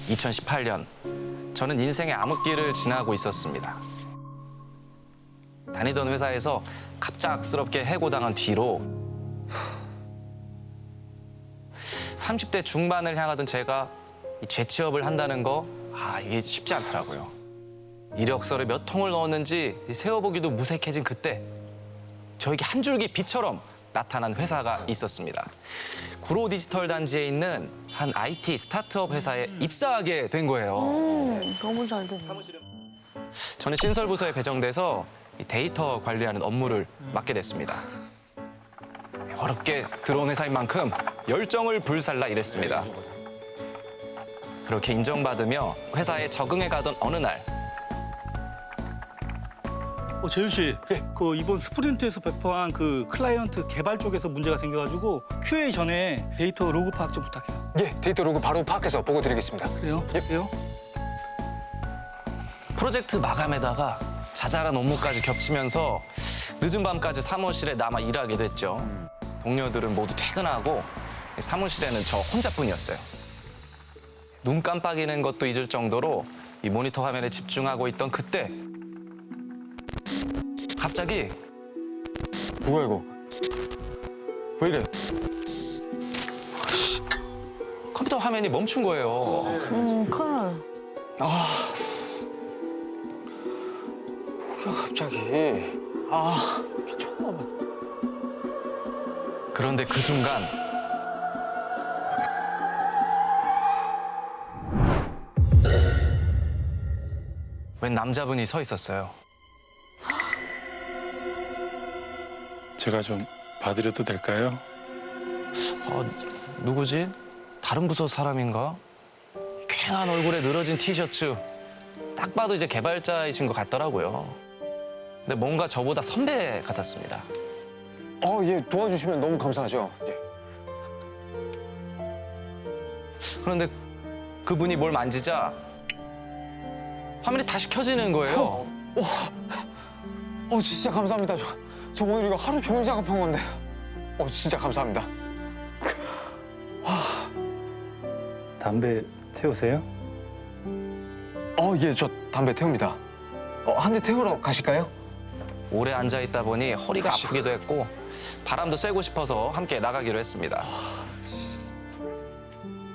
2018년 저는 인생의 암흑기를 지나고 있었습니다. 다니던 회사에서 갑작스럽게 해고당한 뒤로 30대 중반을 향하던 제가 이 재취업을 한다는 거 이게 쉽지 않더라고요. 이력서를 몇 통을 넣었는지 세어보기도 무색해진 그때 저에게 한 줄기 빛처럼 나타난 회사가 있었습니다. 구로 디지털 단지에 있는 한 IT 스타트업 회사에 입사하게 된 거예요. 너무 잘 됐네. 저는 신설부서에 배정돼서 이 데이터 관리하는 업무를 맡게 됐습니다. 어렵게 들어온 회사인 만큼 열정을 불살라 일했습니다. 그렇게 인정받으며 회사에 적응해 가던 어느 날 재윤 씨, 그 이번 스프린트에서 배포한 그 클라이언트 개발 쪽에서 문제가 생겨가지고 QA 전에 데이터 로그 파악 좀 부탁해요. 예, 데이터 로그 바로 파악해서 보고 드리겠습니다. 그래요? 예. 그래요? 프로젝트 마감에다가 자잘한 업무까지 겹치면서 늦은 밤까지 사무실에 남아 일하게 됐죠. 동료들은 모두 퇴근하고 사무실에는 저 혼자뿐이었어요. 눈 깜빡이는 것도 잊을 정도로 이 모니터 화면에 집중하고 있던 그때 갑자기 뭐야 이거? 왜 이래? 컴퓨터 화면이 멈춘 거예요. 큰일. 뭐야 갑자기? 미쳤나 봐. 그런데 그 순간 웬 남자분이 서 있었어요. 제가 좀 봐드려도 될까요? 누구지? 다른 부서 사람인가? 쾌한 얼굴에 늘어진 티셔츠. 딱 봐도 이제 개발자이신 것 같더라고요. 근데 뭔가 저보다 선배 같았습니다. 예, 도와주시면 너무 감사하죠. 예. 그런데 그분이 뭘 만지자 화면이 다시 켜지는 거예요. 진짜 감사합니다. 저 오늘 이거 하루 종일 작업한 건데. 진짜 감사합니다. 담배 태우세요? 예, 저 담배 태웁니다. 한 대 태우러 가실까요? 오래 앉아 있다 보니 허리가 아프기도 했고 바람도 쐬고 싶어서 함께 나가기로 했습니다.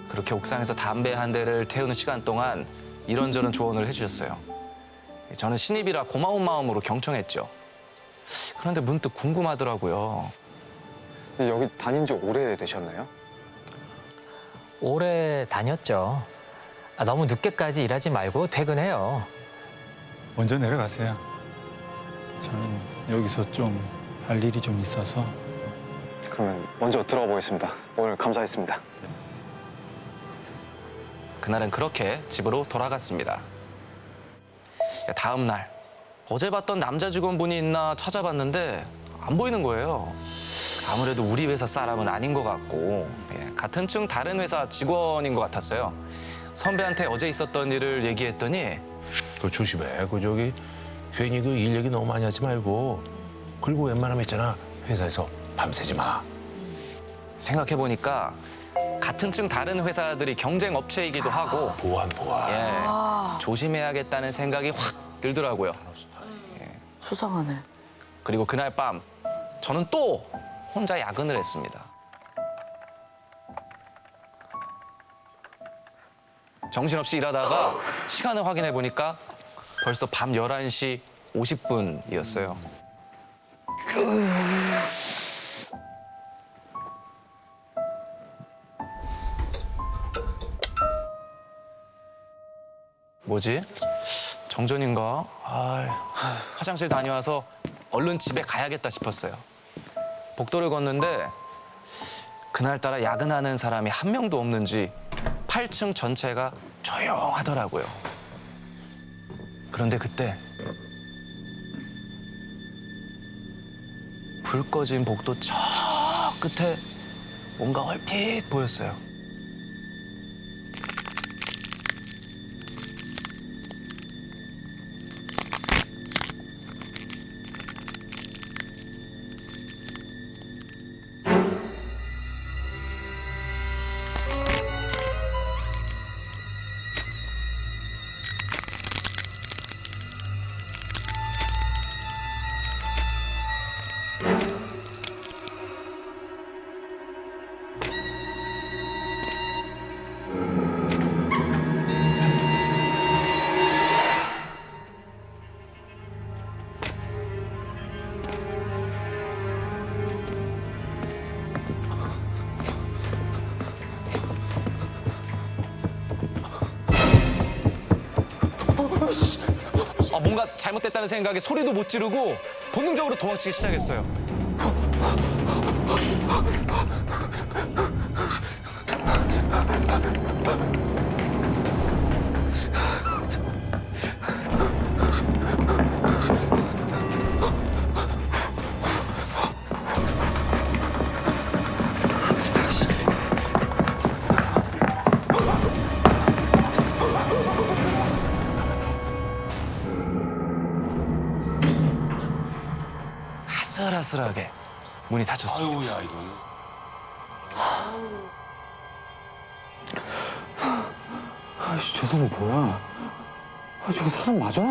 그렇게 옥상에서 담배 한 대를 태우는 시간 동안 이런저런 조언을 해주셨어요. 저는 신입이라 고마운 마음으로 경청했죠. 그런데 문득 궁금하더라고요. 여기 다닌 지 오래 되셨나요? 오래 다녔죠. 너무 늦게까지 일하지 말고 퇴근해요. 먼저 내려가세요. 저는 여기서 좀 할 일이 좀 있어서. 그러면 먼저 들어가 보겠습니다. 오늘 감사했습니다. 그날은 그렇게 집으로 돌아갔습니다. 다음 날 어제 봤던 남자 직원분이 있나 찾아봤는데 안 보이는 거예요. 아무래도 우리 회사 사람은 아닌 것 같고 같은 층 다른 회사 직원인 것 같았어요. 선배한테 어제 있었던 일을 얘기했더니 그 조심해. 괜히 그 일 얘기 너무 많이 하지 말고. 그리고 웬만하면 있잖아. 회사에서 밤새지 마. 생각해보니까 같은 층 다른 회사들이 경쟁 업체이기도 하고 보안. 조심해야겠다는 생각이 확 들더라고요. 수상하네. 그리고 그날 밤 저는 또 혼자 야근을 했습니다. 정신없이 일하다가 시간을 확인해 보니까 벌써 밤 11시 50분이었어요. 뭐지? 정전인가? 화장실 다녀와서 얼른 집에 가야겠다 싶었어요. 복도를 걷는데 그날따라 야근하는 사람이 한 명도 없는지 8층 전체가 조용하더라고요. 그런데 그때 불 꺼진 복도 저 끝에 뭔가 얼핏 보였어요. 뭔가 잘못됐다는 생각에 소리도 못 지르고 본능적으로 도망치기 시작했어요. 아슬아슬하게 문이 닫혔습니다. 아씨, 저 사람 뭐야? 저거 사람 맞아?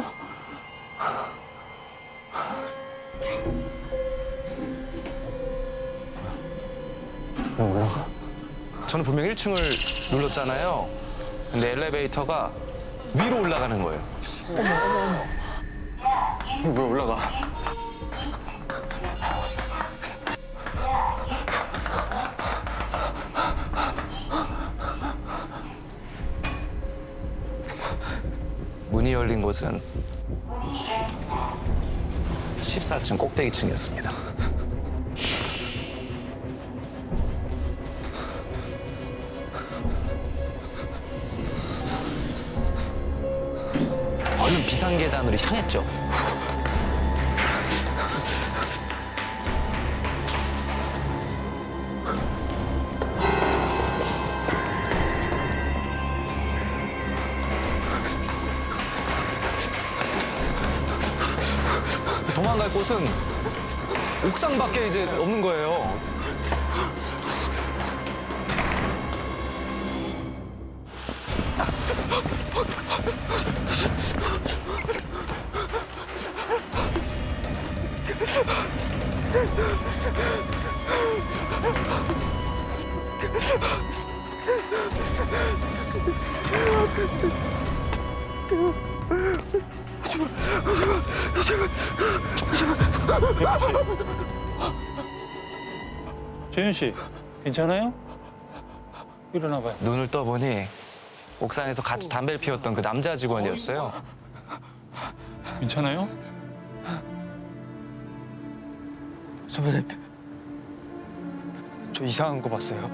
왜 올라가? 저는 분명 1층을 눌렀잖아요. 근데 엘리베이터가 위로 올라가는 거예요. 왜 올라가? 문이 열린 곳은 14층 꼭대기층이었습니다. 얼른 비상계단으로 향했죠. 도망갈 곳은 옥상밖에 이제 없는 거예요. 재윤 씨, 괜찮아요? 일어나봐요. 눈을 떠보니 옥상에서 같이 담배를 피웠던 그 남자 직원이었어요. 괜찮아요? 선배님, 저 이상한 거 봤어요.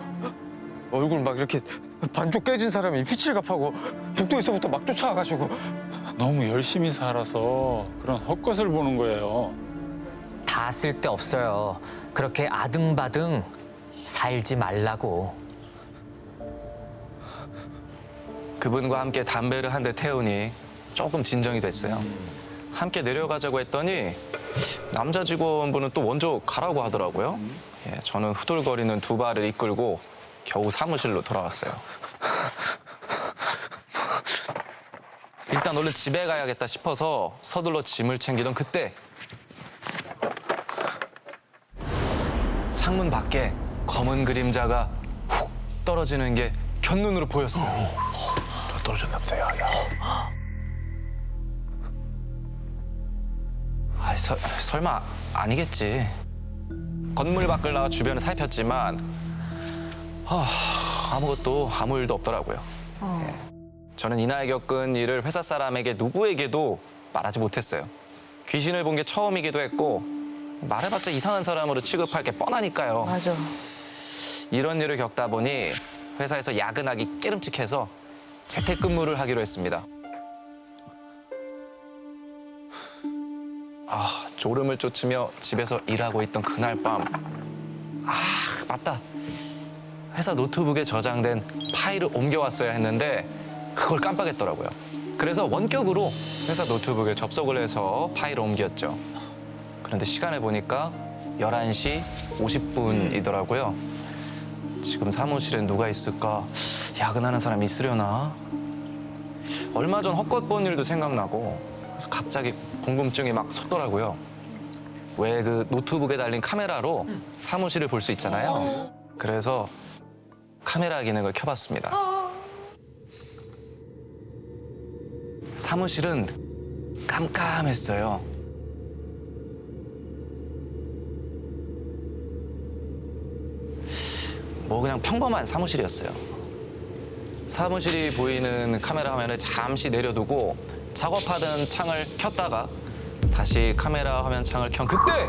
얼굴 막 이렇게 반쪽 깨진 사람이 피칠갑하고 복도에서부터 막 쫓아와가지고. 너무 열심히 살아서 그런 헛것을 보는 거예요. 다 쓸데없어요. 그렇게 아등바등 살지 말라고. 그분과 함께 담배를 한 대 태우니 조금 진정이 됐어요. 함께 내려가자고 했더니 남자 직원분은 또 먼저 가라고 하더라고요. 예, 저는 후들거리는 두 발을 이끌고 겨우 사무실로 돌아왔어요. 일단 얼른 집에 가야겠다 싶어서 서둘러 짐을 챙기던 그때 창문 밖에 검은 그림자가 훅 떨어지는 게 견눈으로 보였어요. 더 떨어졌나 보다, 야. 설마 아니겠지. 건물 밖을 나와 주변을 살폈지만 아무것도 아무 일도 없더라고요. 예. 저는 이날 겪은 일을 회사 사람에게 누구에게도 말하지 못했어요. 귀신을 본 게 처음이기도 했고 말해봤자 이상한 사람으로 취급할 게 뻔하니까요. 맞아. 이런 일을 겪다 보니 회사에서 야근하기 깨름칙해서 재택근무를 하기로 했습니다. 졸음을 쫓으며 집에서 일하고 있던 그날 밤. 맞다. 회사 노트북에 저장된 파일을 옮겨왔어야 했는데 그걸 깜빡했더라고요. 그래서 원격으로 회사 노트북에 접속을 해서 파일을 옮겼죠. 그런데 시간을 보니까 11시 50분이더라고요. 지금 사무실엔 누가 있을까? 야근하는 사람이 있으려나? 얼마 전 헛것 본 일도 생각나고 그래서 갑자기 궁금증이 막 솟더라고요. 왜 그 노트북에 달린 카메라로 사무실을 볼 수 있잖아요. 그래서 카메라 기능을 켜봤습니다. 사무실은 깜깜했어요. 뭐 그냥 평범한 사무실이었어요. 사무실이 보이는 카메라 화면을 잠시 내려두고 작업하던 창을 켰다가 다시 카메라 화면 창을 켠 그때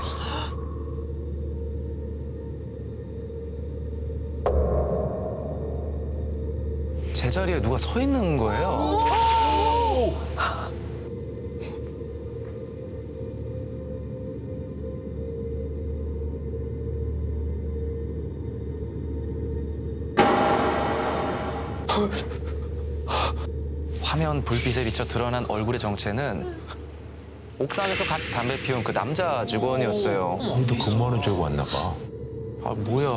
제자리에 누가 서 있는 거예요. 화면 불빛에 비쳐 드러난 얼굴의 정체는 옥상에서 같이 담배 피운 그 남자 직원이었어요. 또 근무하는 줄 알고 왔나 봐. 아 뭐야?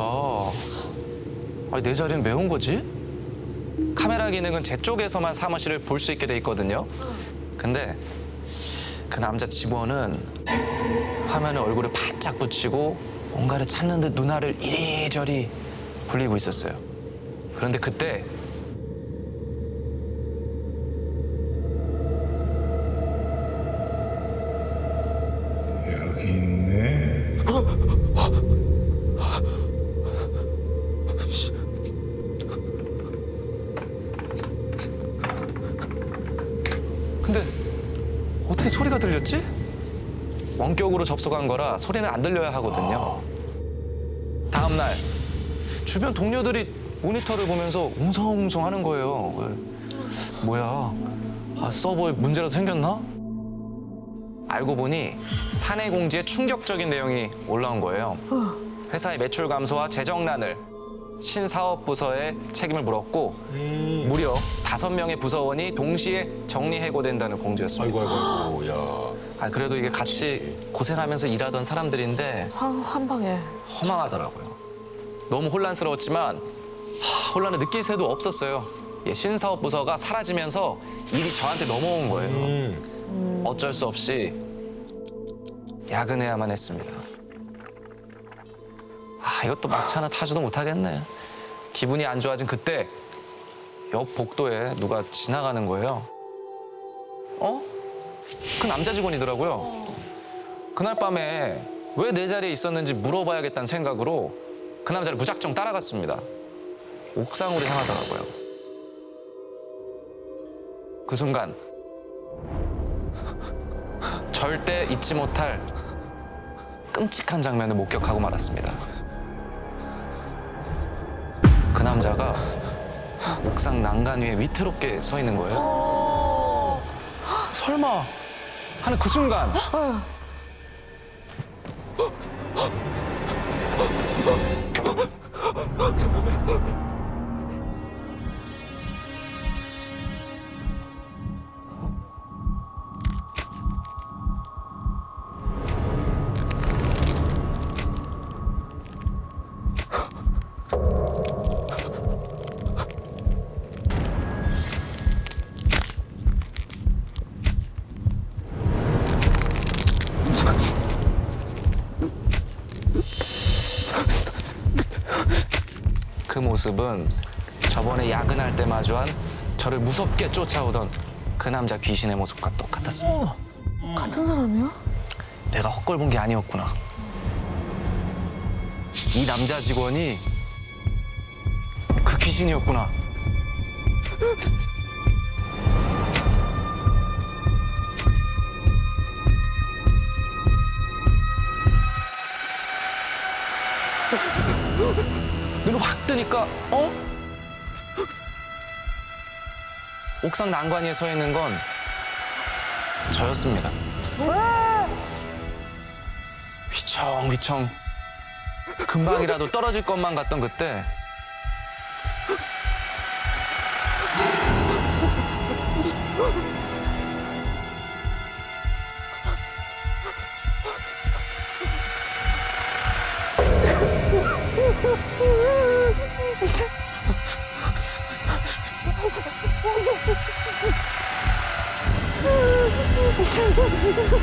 아, 내 자리는 왜 온 거지? 카메라 기능은 제 쪽에서만 사무실을 볼 수 있게 돼 있거든요. 근데 그 남자 직원은 화면에 얼굴을 바짝 붙이고 뭔가를 찾는 듯 눈알을 이리저리 굴리고 있었어요. 그런데 그때 여기 있네. 근데 어떻게 소리가 들렸지? 원격으로 접속한 거라 소리는 안 들려야 하거든요. 다음 날 주변 동료들이 모니터를 보면서 웅성웅성 하는 거예요. 뭐야? 아, 서버에 문제라도 생겼나? 알고 보니 사내 공지에 충격적인 내용이 올라온 거예요. 회사의 매출 감소와 재정난을 신사업 부서에 책임을 물었고 무려 5명의 부서원이 동시에 정리해고된다는 공지였습니다. 아이고, 야. 아, 그래도 이게 같이 고생하면서 일하던 사람들인데 한 방에. 허망하더라고요. 너무 혼란스러웠지만 혼란을 느낄 새도 없었어요. 예, 신사업 부서가 사라지면서 일이 저한테 넘어온 거예요. 어쩔 수 없이 야근해야만 했습니다. 아, 이것도 막차는 타지도 못하겠네. 기분이 안 좋아진 그때 옆 복도에 누가 지나가는 거예요. 어? 그 남자 직원이더라고요. 그날 밤에 왜 내 자리에 있었는지 물어봐야겠다는 생각으로 그 남자를 무작정 따라갔습니다. 옥상으로 향하더라고요. 그 순간 절대 잊지 못할 끔찍한 장면을 목격하고 말았습니다. 그 남자가 옥상 난간 위에 위태롭게 서 있는 거예요. 설마 하는 그 순간 그 모습은 저번에 야근할 때 마주한 저를 무섭게 쫓아오던 그 남자 귀신의 모습과 똑같았습니다. 같은 사람이야? 내가 헛걸 본 게 아니었구나. 이 남자 직원이 그 귀신이었구나. 눈을 확 뜨니까 옥상 난간 위에 서 있는 건 저였습니다. 휘청휘청 금방이라도 떨어질 것만 같던 그때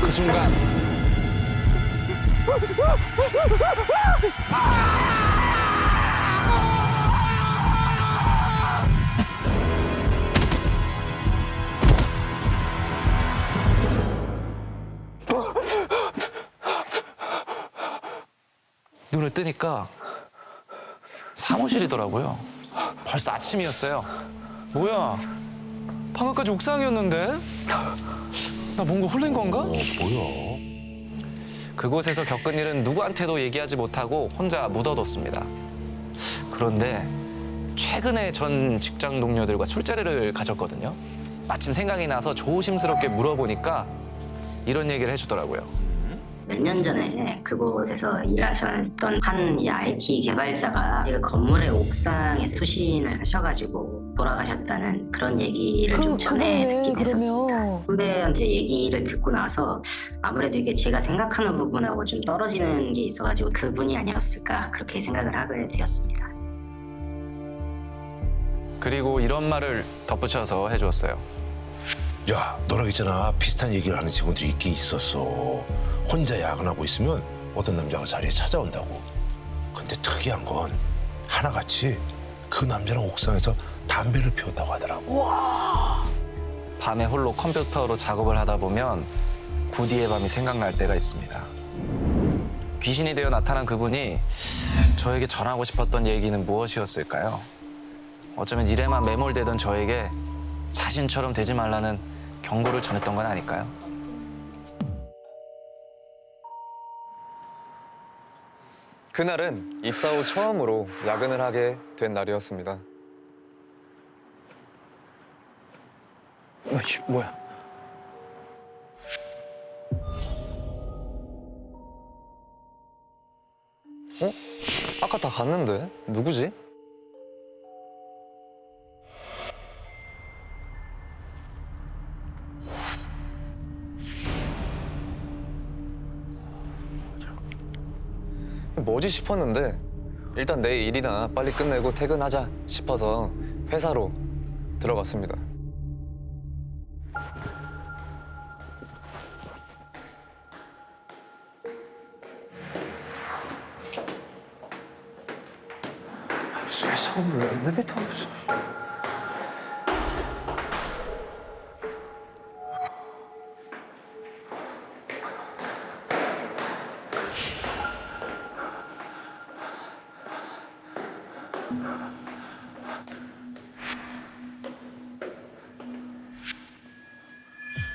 그 순간 눈을 뜨니까 사무실이더라고요. 벌써 아침이었어요. 뭐야? 방금까지 옥상이었는데? 나 뭔가 홀린 건가? 뭐야? 그곳에서 겪은 일은 누구한테도 얘기하지 못하고 혼자 묻어뒀습니다. 그런데 최근에 전 직장 동료들과 술자리를 가졌거든요. 마침 생각이 나서 조심스럽게 물어보니까 이런 얘기를 해주더라고요. 몇 년 전에 그곳에서 일하셨던 한 IT 개발자가 그 건물의 옥상에 수신을 하셔가지고 돌아가셨다는 그런 얘기를 좀 전에 그거네, 듣긴 했었습니다. 그러면. 후배한테 얘기를 듣고 나서 아무래도 이게 제가 생각하는 부분하고 좀 떨어지는 게 있어가지고 그분이 아니었을까 그렇게 생각을 하게 되었습니다. 그리고 이런 말을 덧붙여서 해주었어요. 야, 너랑 있잖아. 비슷한 얘기를 하는 친구들이 있긴 있었어. 혼자 야근하고 있으면 어떤 남자가 자리에 찾아온다고. 근데 특이한 건 하나같이 그 남자랑 옥상에서 담배를 피웠다고 하더라고. 밤에 홀로 컴퓨터로 작업을 하다 보면 구디의 밤이 생각날 때가 있습니다. 귀신이 되어 나타난 그분이 저에게 전하고 싶었던 얘기는 무엇이었을까요? 어쩌면 일에만 매몰되던 저에게 자신처럼 되지 말라는 경고를 전했던 건 아닐까요? 그날은 입사 후 처음으로 야근을 하게 된 날이었습니다. 뭐야? 아까 다 갔는데 누구지? 뭐지 싶었는데 일단 내 일이나 빨리 끝내고 퇴근하자 싶어서 회사로 들어갔습니다. 회사가 몰라 엘리베이터에서.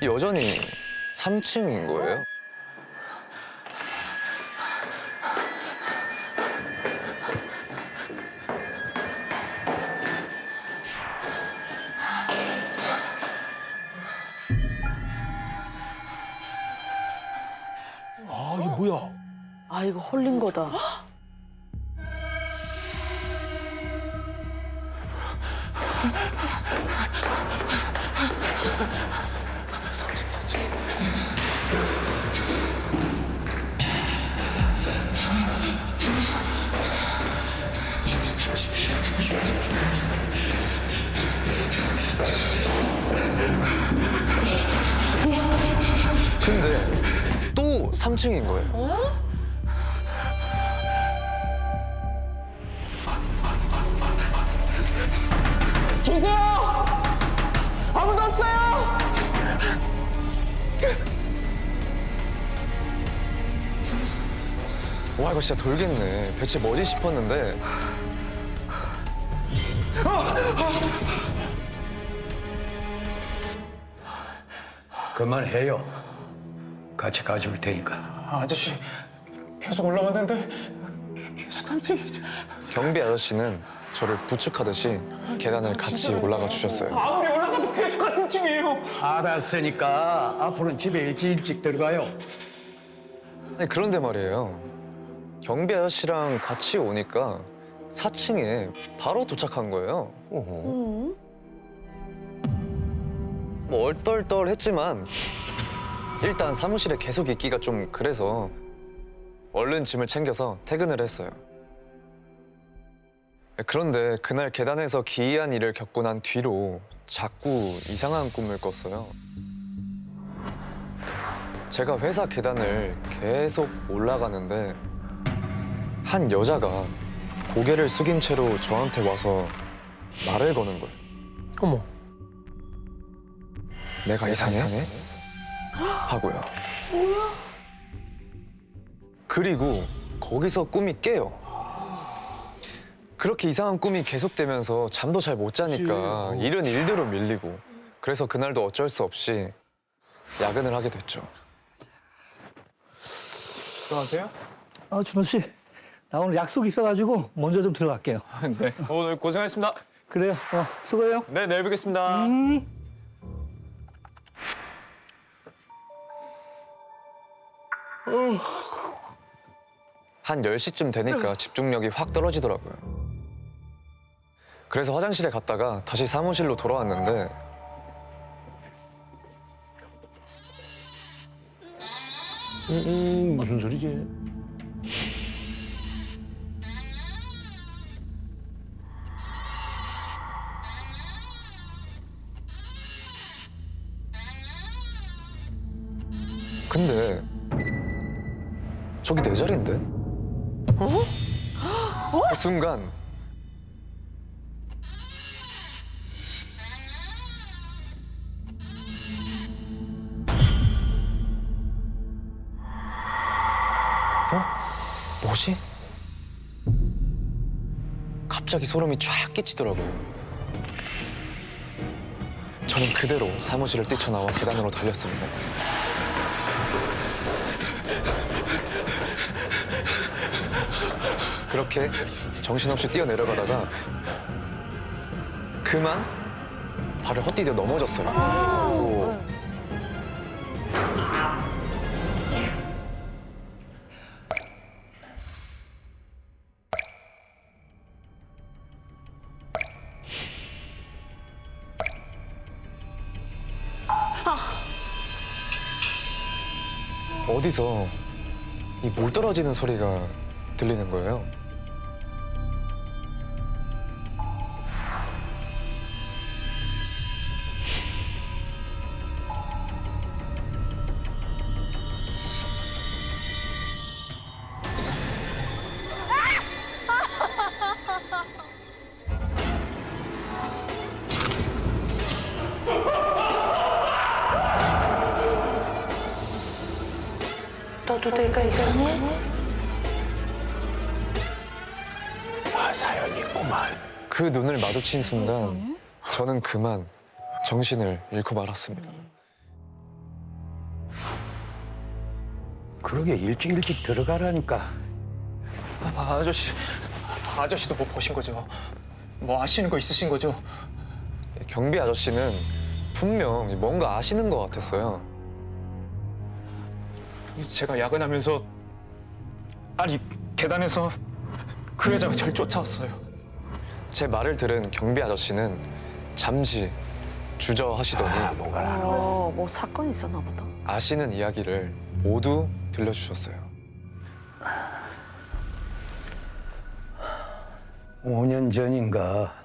여전히 3층인 거예요. 아, 이게 뭐야? 아, 이거 홀린 거다. 근데 또 3층인 거예요. 와, 이거 진짜 돌겠네. 대체 뭐지 싶었는데 그만해요. 같이 가져올 테니까. 아저씨 계속 올라왔는데 계속 감지. 경비 아저씨는 저를 부축하듯이 계단을 같이 올라가 주셨어요. 아무리 올라가도 계속 같은 층이에요. 알았으니까 앞으로는 집에 일찍 들어가요. 아니, 그런데 말이에요. 경비 아저씨랑 같이 오니까 4층에 바로 도착한 거예요. 뭐 얼떨떨했지만 일단 사무실에 계속 있기가 좀 그래서 얼른 짐을 챙겨서 퇴근을 했어요. 그런데 그날 계단에서 기이한 일을 겪고 난 뒤로 자꾸 이상한 꿈을 꿨어요. 제가 회사 계단을 계속 올라가는데 한 여자가 고개를 숙인 채로 저한테 와서 말을 거는 거예요. 어머. 내가 이상해? 하고요. 그리고 거기서 꿈이 깨요. 그렇게 이상한 꿈이 계속되면서 잠도 잘 못 자니까 일은 일대로 밀리고 그래서 그날도 어쩔 수 없이 야근을 하게 됐죠. 들어가세요. 준호 씨, 나 오늘 약속 있어가지고 먼저 좀 들어갈게요. 네. 오늘 고생하셨습니다. 그래요. 수고해요. 네, 내일 뵙겠습니다. 한 10시쯤 되니까 집중력이 확 떨어지더라고요. 그래서 화장실에 갔다가 다시 사무실로 돌아왔는데 무슨 소리지? 근데 저기 내 자리인데? 그 순간 뭐지? 갑자기 소름이 쫙 끼치더라고요. 저는 그대로 사무실을 뛰쳐나와 계단으로 달렸습니다. 그렇게 정신없이 뛰어내려가다가 그만 발을 헛디뎌 넘어졌어요. 어디서 이 물 떨어지는 소리가 들리는 거예요. 너도 내가 있었니? 아, 사연이 있구만. 그 눈을 마주친 순간 저는 그만 정신을 잃고 말았습니다. 그러게 일찍 들어가라니까. 아저씨도 뭐 보신 거죠? 뭐 아시는 거 있으신 거죠? 경비 아저씨는 분명 뭔가 아시는 것 같았어요. 제가 야근하면서 계단에서 그 여자가 절 쫓아왔어요. 제 말을 들은 경비 아저씨는 잠시 주저하시더니 뭔가 알아. 뭐 사건이 있었나 보다. 아시는 이야기를 모두 들려주셨어요. 5년 전인가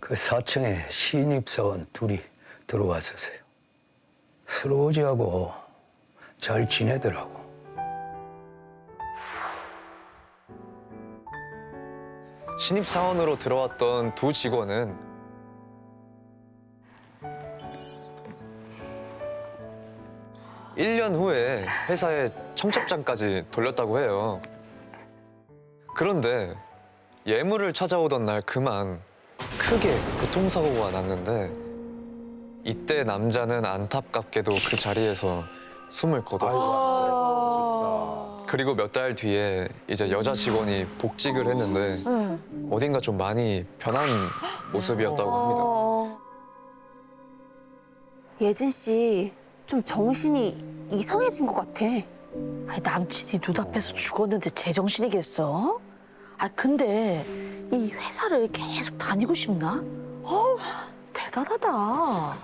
그 4층에 신입사원 둘이 들어왔었어요. 서로지하고 잘 지내더라고. 신입사원으로 들어왔던 두 직원은 (1년) 후에 회사에 청첩장까지 돌렸다고 해요. 그런데 예물을 찾아오던 날 그만 크게 교통사고가 났는데 이때 남자는 안타깝게도 그 자리에서 숨을 거둬요. 그리고 몇 달 뒤에 이제 여자 직원이 복직을 했는데 어딘가 좀 많이 변한 모습이었다고 합니다. 예진 씨 좀 정신이 이상해진 것 같아. 아니, 남친이 눈앞에서 죽었는데 제정신이겠어? 근데 이 회사를 계속 다니고 싶나? 대단하다.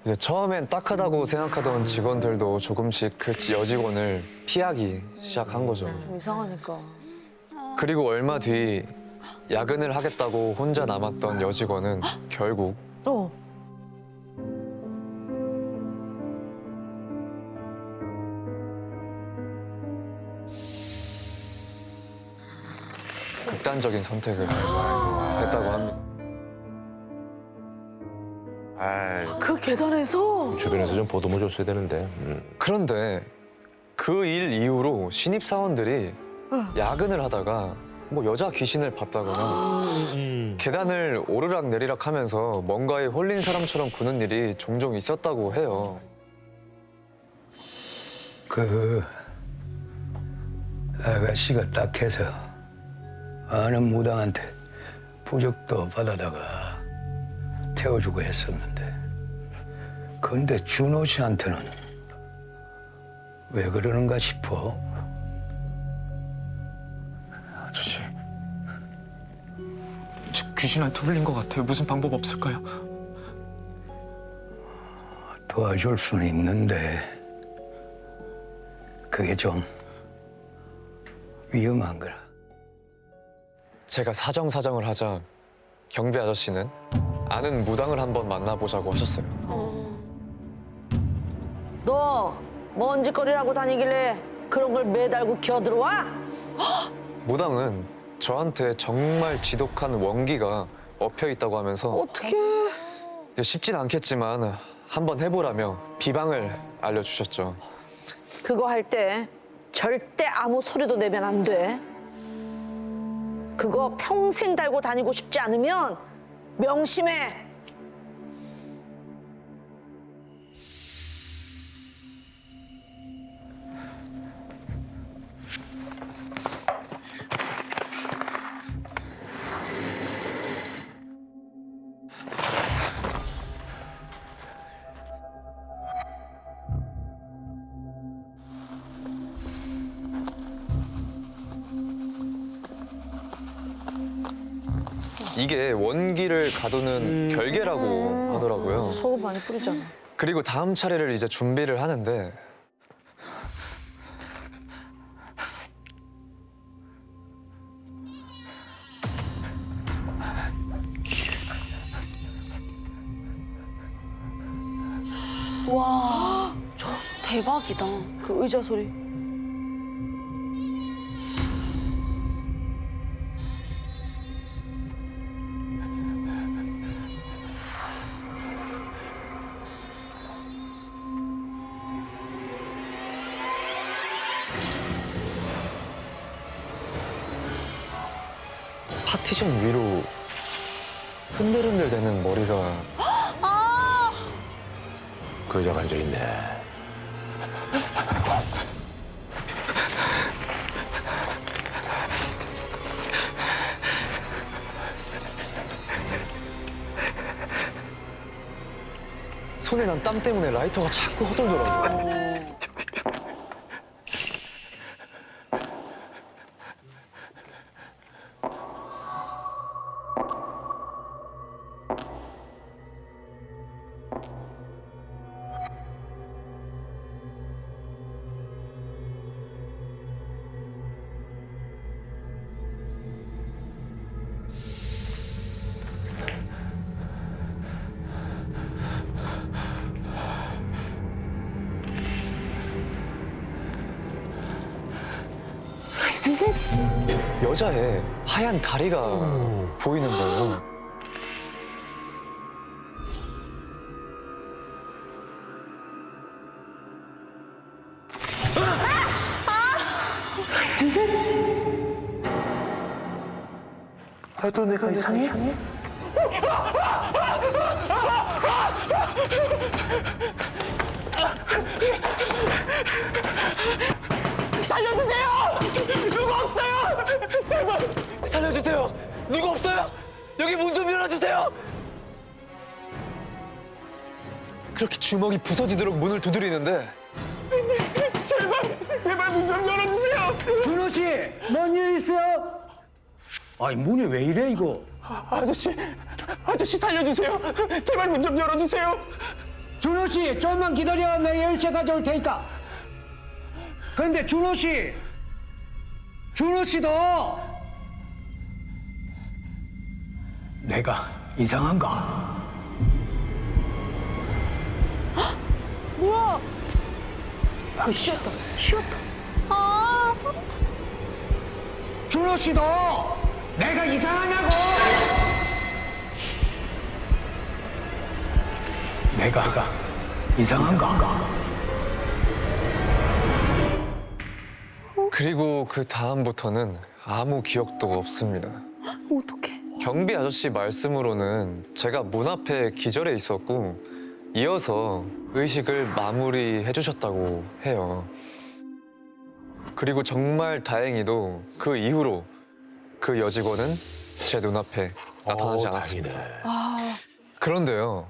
이제 처음엔 딱하다고 생각하던 직원들도 조금씩 그 여직원을 피하기 시작한 거죠. 좀 이상하니까. 그리고 얼마 뒤 야근을 하겠다고 혼자 남았던 여직원은 결국 극단적인 선택을 했다고 합니다. 아이, 그 계단에서? 주변에서 좀 보듬어 줬어야 되는데. 그런데 그 일 이후로 신입사원들이 야근을 하다가 뭐 여자 귀신을 봤다거나 계단을 오르락 내리락 하면서 뭔가에 홀린 사람처럼 구는 일이 종종 있었다고 해요. 그 아가씨가 딱해서 아는 무당한테 부적도 받아다가 태워주고 했었는데, 근데 준호 씨한테는 왜 그러는가 싶어. 아저씨, 저 귀신한테 홀린 것 같아요. 무슨 방법 없을까요? 도와줄 수는 있는데 그게 좀 위험한 거라. 제가 사정을 하자 경비 아저씨는 아는 무당을 한번 만나보자고 하셨어요. 너 먼지거리라고 다니길래 그런 걸 매달고 기어들어와? 무당은 저한테 정말 지독한 원기가 엎여 있다고 하면서 어떡해. 쉽진 않겠지만 한번 해보라며 비방을 알려주셨죠. 그거 할 때 절대 아무 소리도 내면 안 돼. 그거 평생 달고 다니고 싶지 않으면 명심해. 이게 원기를 가두는 결계라고 하더라고요. 소금 많이 뿌리잖아. 그리고 다음 차례를 이제 준비를 하는데 와, 저 대박이다. 그 의자 소리. 파티션 위로 흔들흔들 대는 머리가 그 여자가 앉아있네. 손에 난 땀 때문에 라이터가 자꾸 허들더라고요. 여자의 하얀 다리가 보이는 거예요. 나도 내가 이상해? 살려주세요! 누가 없어요! 제발! 살려주세요! 누구 없어요? 여기 문 좀 열어주세요! 그렇게 주먹이 부서지도록 문을 두드리는데 제발 문 좀 열어주세요! 준호 씨, 뭔 일 있어요? 아니 문이 왜 이래 이거? 아저씨 살려주세요! 제발 문 좀 열어주세요! 준호 씨, 좀만 기다려. 내 열쇠 가져올 테니까. 그런데 준호 씨도 내가 이상한가? 뭐야? 그 쉬었다. 아, 소리. 준호 씨도 내가 이상하냐고? 내가 이상한가? 그리고 그 다음부터는 아무 기억도 없습니다. 어떡해. 경비 아저씨 말씀으로는 제가 문 앞에 기절해 있었고 이어서 의식을 마무리해 주셨다고 해요. 그리고 정말 다행히도 그 이후로 그 여직원은 제 눈앞에 나타나지 않았습니다. 다행이네. 그런데요,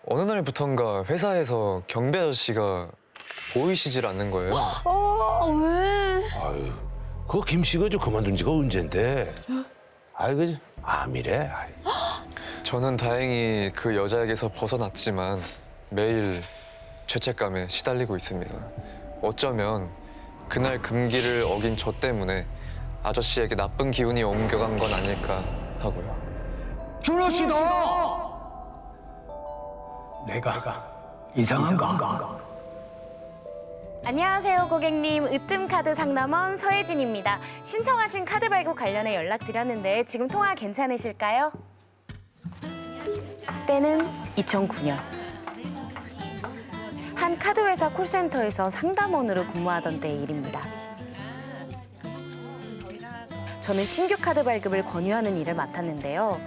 어느 날부턴가 회사에서 경비 아저씨가 보이시질 않는 거예요. 왜? 아유, 그 김씨가 저 그만둔 지가 언젠데. 아이, 그 암이래. 아이. 저는 다행히 그 여자에게서 벗어났지만 매일 죄책감에 시달리고 있습니다. 어쩌면 그날 금기를 어긴 저 때문에 아저씨에게 나쁜 기운이 옮겨간 건 아닐까 하고요. 준호 씨도 내가 이상한가? 안녕하세요, 고객님. 으뜸카드 상담원 서혜진입니다. 신청하신 카드 발급 관련해 연락드렸는데 지금 통화 괜찮으실까요? 때는 2009년. 한 카드회사 콜센터에서 상담원으로 근무하던 때의 일입니다. 저는 신규 카드 발급을 권유하는 일을 맡았는데요.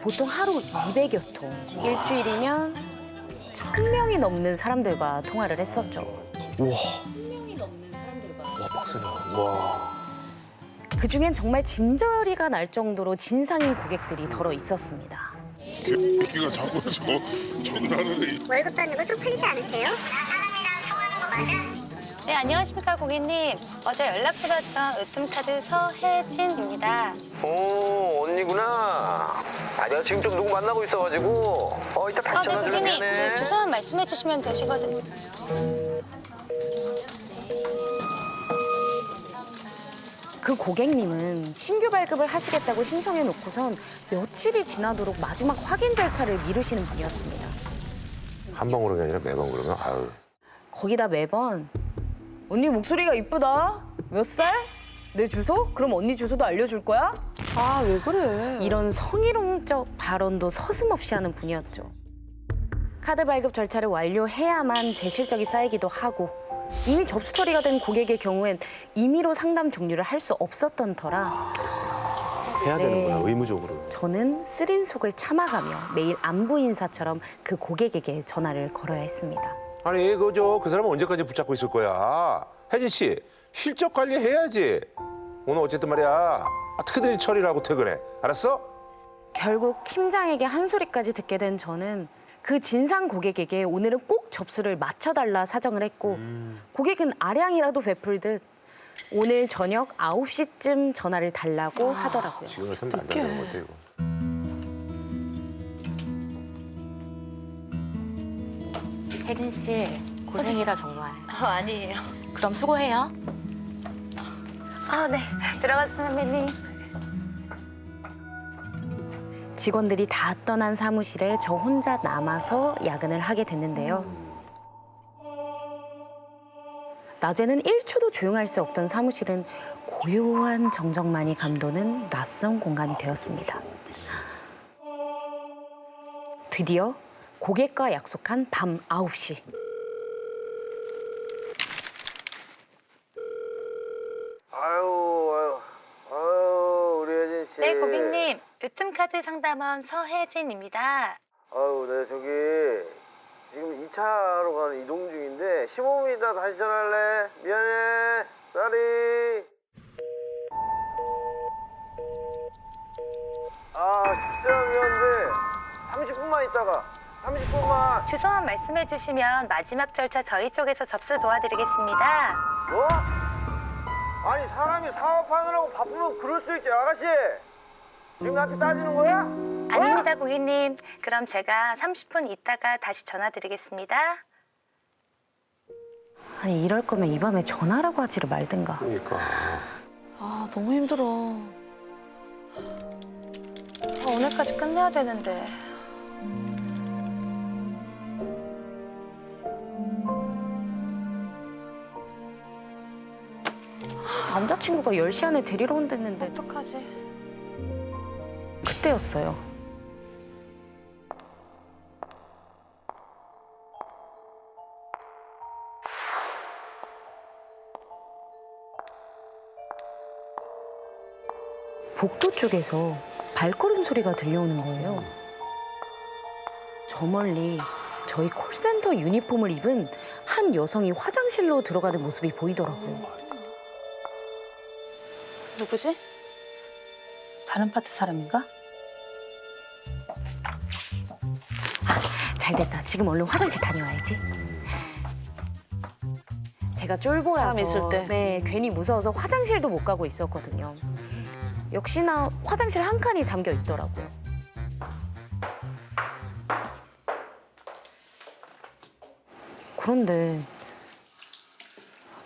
보통 하루 200여 통, 일주일이면 1000명이 넘는 사람들과 통화를 했었죠. 우와. 1000명이 넘는 사람들과. 와, 빡세다. 와. 그중엔 정말 진저리가 날 정도로 진상인 고객들이 덜어 있었습니다. 기가 자꾸 전달을 월급 받는 거 좀 풀리지 않으세요? 네, 안녕하십니까, 고객님. 어제 연락드렸던 으뜸카드 서혜진입니다. 오, 언니구나. 아, 내가 지금 좀 누구 만나고 있어가지고. 이따 다시 전화 줄게. 고객님. 미안해. 그 주소만 말씀해 주시면 되시거든요. 그 고객님은 신규 발급을 하시겠다고 신청해 놓고선 며칠이 지나도록 마지막 확인 절차를 미루시는 분이었습니다. 한 번 그런 게 아니라 매번 그러면 아유. 거기다 매번 언니 목소리가 이쁘다. 몇 살? 내 주소? 그럼 언니 주소도 알려줄 거야? 아, 왜 그래? 이런 성희롱적 발언도 서슴없이 하는 분이었죠. 카드 발급 절차를 완료해야만 제 실적이 쌓이기도 하고 이미 접수 처리가 된 고객의 경우엔 임의로 상담 종료를 할 수 없었던 터라 해야 네. 되는구나, 의무적으로. 저는 쓰린 속을 참아가며 매일 안부 인사처럼 그 고객에게 전화를 걸어야 했습니다. 아니, 그 사람은 언제까지 붙잡고 있을 거야? 혜진 씨, 실적 관리해야지. 오늘 어쨌든 말이야. 어떻게든 처리를 하고 퇴근해. 알았어? 결국 팀장에게 한 소리까지 듣게 된 저는 그 진상 고객에게 오늘은 꼭 접수를 맞춰달라 사정을 했고 고객은 아량이라도 베풀듯 오늘 저녁 9시쯤 전화를 달라고 하더라고요. 지금 같으면 안 된다는 것 같아, 이거. 혜진 씨 고생이다 정말. 아니에요. 그럼 수고해요. 네. 들어가세요, 선배님. 직원들이 다 떠난 사무실에 저 혼자 남아서 야근을 하게 됐는데요. 낮에는 1초도 조용할 수 없던 사무실은 고요한 정적만이 감도는 낯선 공간이 되었습니다. 드디어 고객과 약속한 밤 9시. 아유, 우리 혜진 씨. 네, 고객님. 으뜸카드 상담원 서혜진입니다. 아유, 네, 지금 2차로 가는 이동 중인데 15분 있다 다시 전화할래? 미안해, 쏘리. 진짜 미안한데 30분만 있다가 30분만. 주소만 말씀해 주시면 마지막 절차 저희 쪽에서 접수 도와드리겠습니다. 뭐? 아니, 사람이 사업하느라고 바쁘면 그럴 수 있지, 아가씨. 지금 나한테 따지는 거야? 아닙니다, 고객님. 그럼 제가 30분 있다가 다시 전화드리겠습니다. 아니, 이럴 거면 이 밤에 전화라고 하지를 말든가. 그러니까. 아, 너무 힘들어. 오늘까지 끝내야 되는데. 남자친구가 10시 안에 데리러 온댔는데 어떡하지? 그때였어요. 복도 쪽에서 발걸음 소리가 들려오는 거예요. 저 멀리 저희 콜센터 유니폼을 입은 한 여성이 화장실로 들어가는 모습이 보이더라고요. 누구지? 다른 파트 사람인가? 잘 됐다. 지금 얼른 화장실 다녀와야지. 제가 쫄보라서 사람 있을 때. 네, 괜히 무서워서 화장실도 못 가고 있었거든요. 역시나 화장실 한 칸이 잠겨 있더라고요. 그런데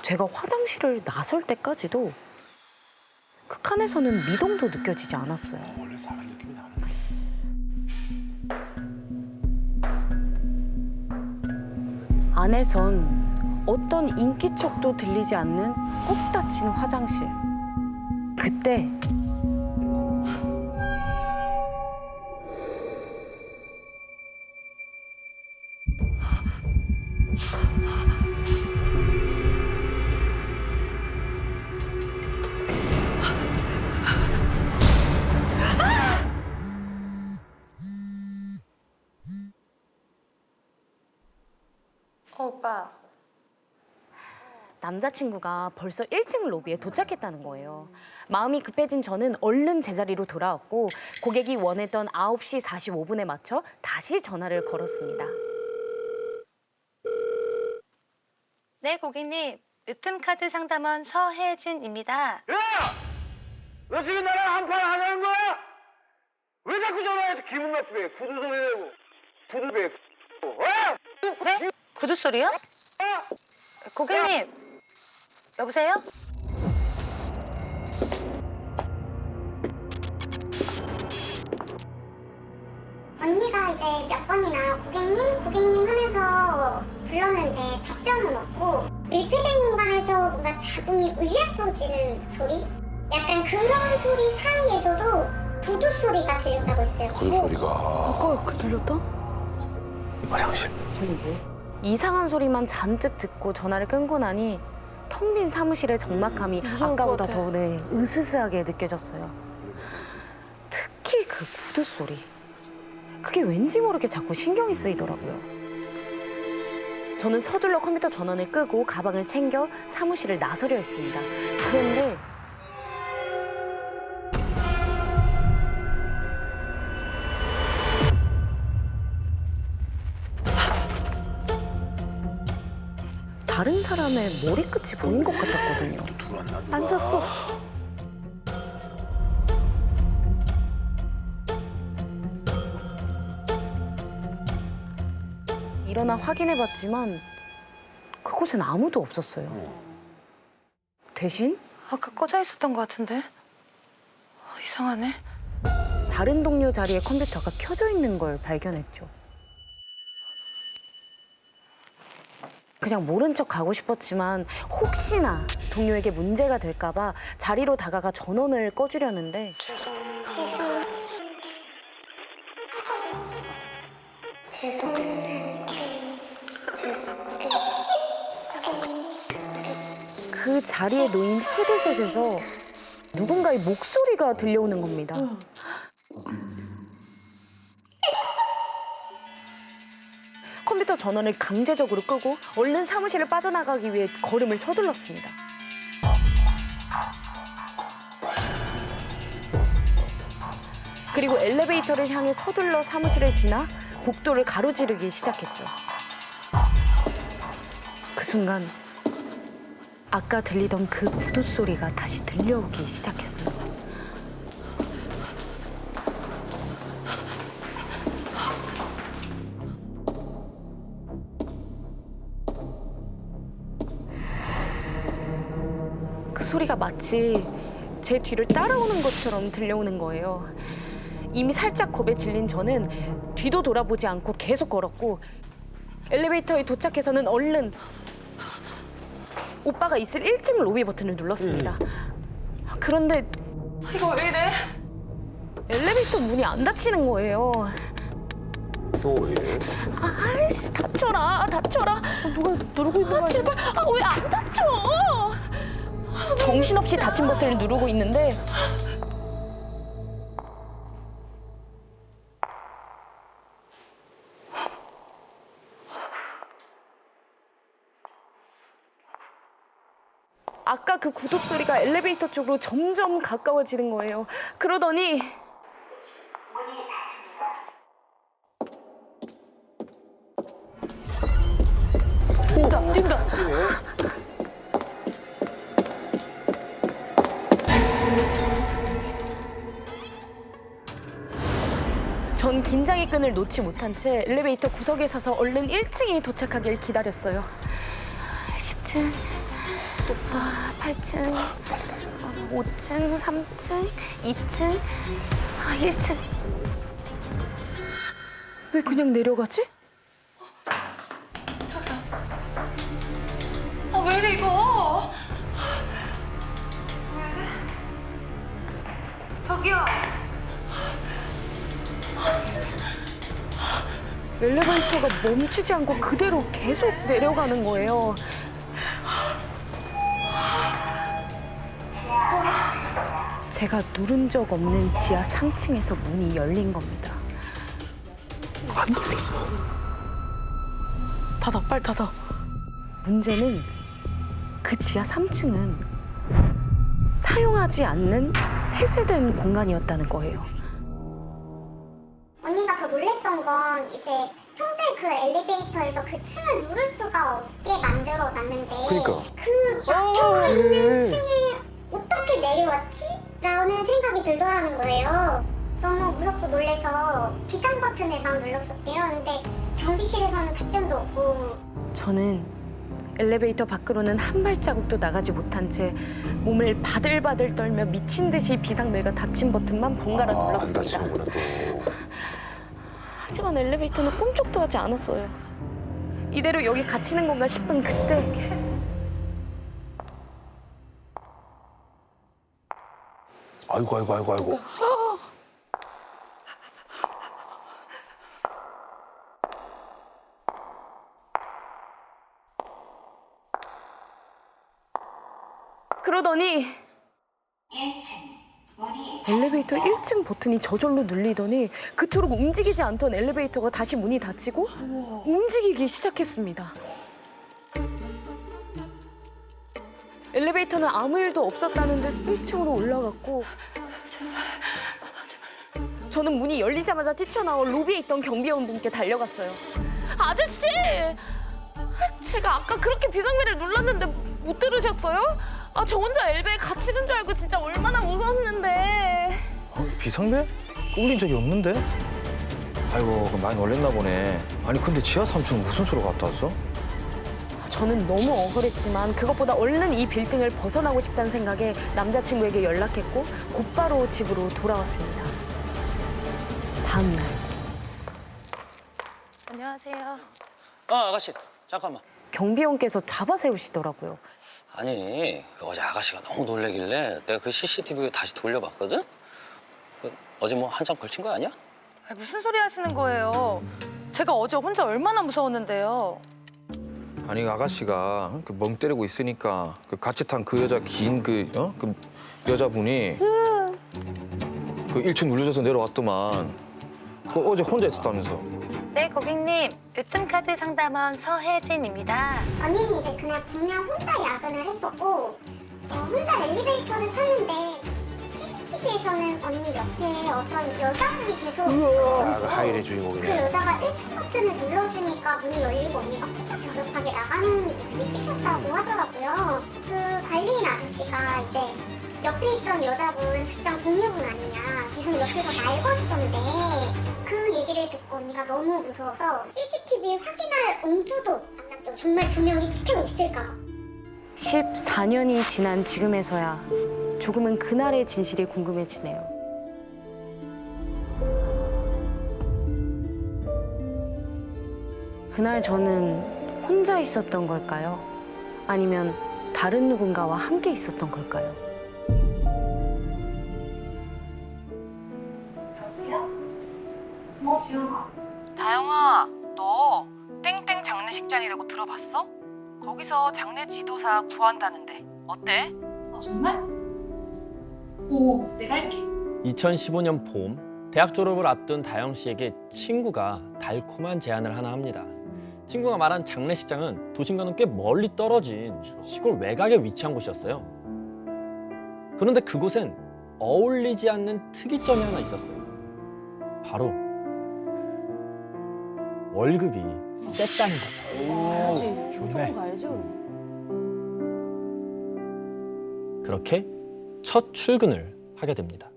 제가 화장실을 나설 때까지도 그 칸에서는 미동도 느껴지지 않았어요. 원래 사람 느낌이 나는. 안에선 어떤 인기척도 들리지 않는 꼭 닫힌 화장실. 그때 오빠. 남자친구가 벌써 1층 로비에 도착했다는 거예요. 마음이 급해진 저는 얼른 제자리로 돌아왔고 고객이 원했던 9시 45분에 맞춰 다시 전화를 걸었습니다. 네, 고객님. 으뜸카드 상담원 서혜진입니다. 야! 너 지금 나랑 한판 하자는 거야? 왜 자꾸 전화해서 기분 나쁘게 해? 구두 소리 내고 구두 배 네? 구두 소리요? 고객님. 여보세요? 언니가 이제 몇 번이나 고객님 하면서 불렀는데 답변은 없고 밀폐된 공간에서 뭔가 잡음이 울려퍼지는 소리? 약간 그런 소리 사이에서도 구두 소리가 들렸다고 했어요. 그 소리가. 아까 그 들렸다? 화장실. 이상한 소리만 잔뜩 듣고 전화를 끊고 나니 텅 빈 사무실의 적막함이 무서울 것 아까보다 같아. 더 으스스하게 느껴졌어요. 특히 그 구두 소리. 그게 왠지 모르게 자꾸 신경이 쓰이더라고요. 저는 서둘러 컴퓨터 전원을 끄고 가방을 챙겨 사무실을 나서려 했습니다. 그런데 다른 사람의 머리끝이 보인 것 같았거든요. 앉았어. 일어나 확인해봤지만 그곳엔 아무도 없었어요. 대신 아까 꺼져 있었던 것 같은데. 이상하네. 다른 동료 자리에 컴퓨터가 켜져 있는 걸 발견했죠. 그냥 모른 척 가고 싶었지만 혹시나 동료에게 문제가 될까 봐 자리로 다가가 전원을 꺼주려는데 그 자리에 놓인 헤드셋에서 누군가의 목소리가 들려오는 겁니다. 컴퓨터 전원을 강제적으로 끄고 얼른 사무실을 빠져나가기 위해 걸음을 서둘렀습니다. 그리고 엘리베이터를 향해 서둘러 사무실을 지나 복도를 가로지르기 시작했죠. 그 순간 아까 들리던 그 구두 소리가 다시 들려오기 시작했어요. 그 소리가 마치 제 뒤를 따라오는 것처럼 들려오는 거예요. 이미 살짝 겁에 질린 저는 뒤도 돌아보지 않고 계속 걸었고 엘리베이터에 도착해서는 얼른 오빠가 있을 1층 로비 버튼을 눌렀습니다. 그런데 이거 왜 이래? 엘리베이터 문이 안 닫히는 거예요. 또 왜? 아이씨, 닫혀라. 누가 누르고 있는 거 아니야? 제발, 왜 안 닫혀? 정신없이 닫힌 버튼을 누르고 있는데 아까 그 구두 소리가 엘리베이터 쪽으로 점점 가까워지는 거예요. 그러더니 뛴다. 전 긴장의 끈을 놓지 못한 채 엘리베이터 구석에 서서 얼른 1층이 도착하길 기다렸어요. 10층, 8층, 5층, 3층, 2층, 1층. 왜 그냥 내려가지? 왜 이래 이거? 저기요. 엘리베이터가 멈추지 않고 그대로 계속 내려가는 거예요. 제가 누른 적 없는 지하 3층에서 문이 열린 겁니다. 안 눌렀어. 닫아, 빨리 닫아. 문제는 그 지하 3층은 사용하지 않는 폐쇄된 공간이었다는 거예요. 언니가 더 놀랬던 건 이제 평소에 그 엘리베이터에서 그 층을 누를 수가 없게 만들어 놨는데 그러니까. 그 막혀서 있는 층에 어떻게 내려왔지? 라는 생각이 들더라는 거예요. 너무 무섭고 놀래서 비상 버튼을 막 눌렀었대요. 근데 경비실에서는 답변도 없고. 저는 엘리베이터 밖으로는 한 발자국도 나가지 못한 채 몸을 바들바들 떨며 미친 듯이 비상벨과 닫힌 버튼만 번갈아 안 눌렀습니다. 다치는구나 또. 하지만 엘리베이터는 꿈쩍도 하지 않았어요. 이대로 여기 갇히는 건가 싶은 그때 아이고. 그러더니 엘리베이터 1층 버튼이 저절로 눌리더니 그토록 움직이지 않던 엘리베이터가 다시 문이 닫히고 움직이기 시작했습니다. 엘리베이터는 아무 일도 없었다는 듯 1층으로 올라갔고 저는 문이 열리자마자 뛰쳐나와 로비에 있던 경비원분께 달려갔어요. 아저씨! 제가 아까 그렇게 비상벨을 눌렀는데 못 들으셨어요? 저 혼자 엘베에 갇히는 줄 알고 진짜 얼마나 무서웠는데. 비상벨? 울린 적이 없는데? 아이고, 그럼 많이 놀랬나 보네. 아니, 근데 지하 3층 무슨 소리가 갔다 왔어? 저는 너무 억울했지만 그것보다 얼른 이 빌딩을 벗어나고 싶다는 생각에 남자친구에게 연락했고 곧바로 집으로 돌아왔습니다. 다음 날. 안녕하세요. 아가씨 잠깐만. 경비원께서 잡아세우시더라고요. 아니 어제 아가씨가 너무 놀래길래 내가 그 CCTV 다시 돌려봤거든? 어제 뭐 한참 걸친 거 아니야? 무슨 소리 하시는 거예요? 제가 어제 혼자 얼마나 무서웠는데요. 아니, 아가씨가 그 멍 때리고 있으니까 그 같이 탄 그 여자 그 여자분이 그 1층 눌려져서 내려왔더만. 그 어제 혼자 있었다면서. 네, 고객님. 으뜸카드 상담원 서혜진입니다. 언니는 이제 그날 분명 혼자 야근을 했었고 혼자 엘리베이터를 탔는데 CCTV에서는 언니 옆에 어떤 여자분이 계속 하이의 주인공이네. 그 여자가 1층 버튼을 눌러주니까 문이 열리고 언니가 혼자 다급하게 나가는 모습이 찍혔다고 하더라고요. 그 관리인 아저씨가 이제 옆에 있던 여자분 직장 동료분 아니냐 계속 옆에서 날 거시던데 그 얘기를 듣고 언니가 너무 무서워서 CCTV 확인할 엄두도 안 났죠. 정말 두 명이 지키고 있을까 봐. 14년이 지난 지금에서야 조금은 그날의 진실이 궁금해지네요. 그날 저는 혼자 있었던 걸까요? 아니면 다른 누군가와 함께 있었던 걸까요? 다영아, 너 땡땡 장례식장이라고 들어봤어? 거기서 장례 지도사 구한다는데 어때? 정말? 내가 할게. 2015년 봄 대학 졸업을 앞둔 다영 씨에게 친구가 달콤한 제안을 하나 합니다. 친구가 말한 장례식장은 도심과는 꽤 멀리 떨어진 시골 외곽에 위치한 곳이었어요. 그런데 그곳엔 어울리지 않는 특이점이 하나 있었어요. 바로 월급이 셌다는 거죠. 가야지. 무조건 가야지. 그렇게 첫 출근을 하게 됩니다.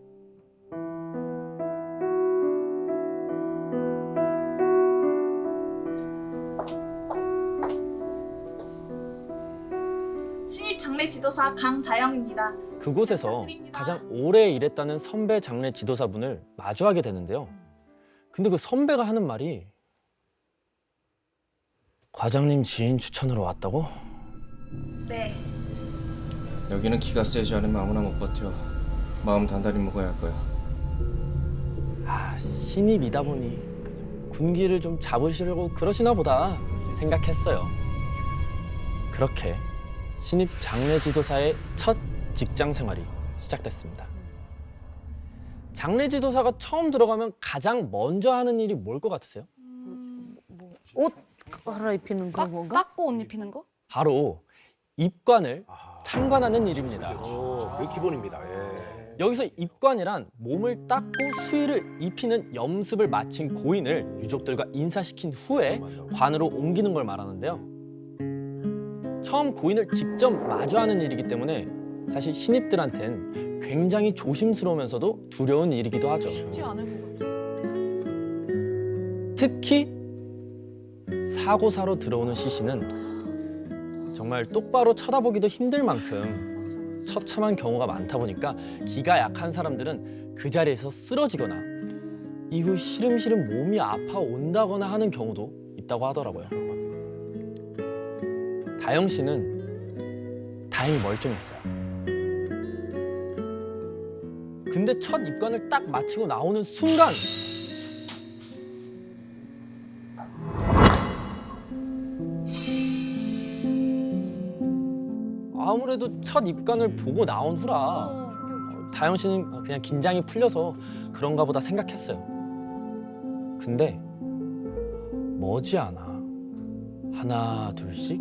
신입 장례 지도사 강다영입니다. 그곳에서 가장 오래 일했다는 선배 장례 지도사분을 마주하게 되는데요. 근데 그 선배가 하는 말이 과장님 지인 추천으로 왔다고? 네. 여기는 기가 세지 않으면 아무나 못 버텨. 마음 단단히 먹어야 할 거야. 신입이다 보니 군기를 좀 잡으시려고 그러시나 보다 생각했어요. 그렇게 신입 장례 지도사의 첫 직장 생활이 시작됐습니다. 장례 지도사가 처음 들어가면 가장 먼저 하는 일이 뭘 것 같으세요? 옷 갈아입히는 그런 건가? 깎고 옷 입히는 거? 바로 입관을 참관하는 일입니다. 그게 기본입니다. 여기서 입관이란 몸을 닦고 수의를 입히는 염습을 마친 고인을 유족들과 인사시킨 후에 관으로 옮기는 걸 말하는데요. 처음 고인을 직접 마주하는 일이기 때문에 사실 신입들한텐 굉장히 조심스러우면서도 두려운 일이기도 하죠. 쉽지 않을 것 같아. 특히 사고사로 들어오는 시신은 정말 똑바로 쳐다보기도 힘들 만큼 처참한 경우가 많다 보니까 기가 약한 사람들은 그 자리에서 쓰러지거나 이후 시름시름 몸이 아파온다거나 하는 경우도 있다고 하더라고요. 다영 씨는 다행히 멀쩡했어요. 근데 첫 입관을 딱 마치고 나오는 순간 아무래도 첫 입관을 보고 나온 후라 다영 씨는 그냥 긴장이 풀려서 그런가 보다 생각했어요. 근데 머지않아 하나 둘씩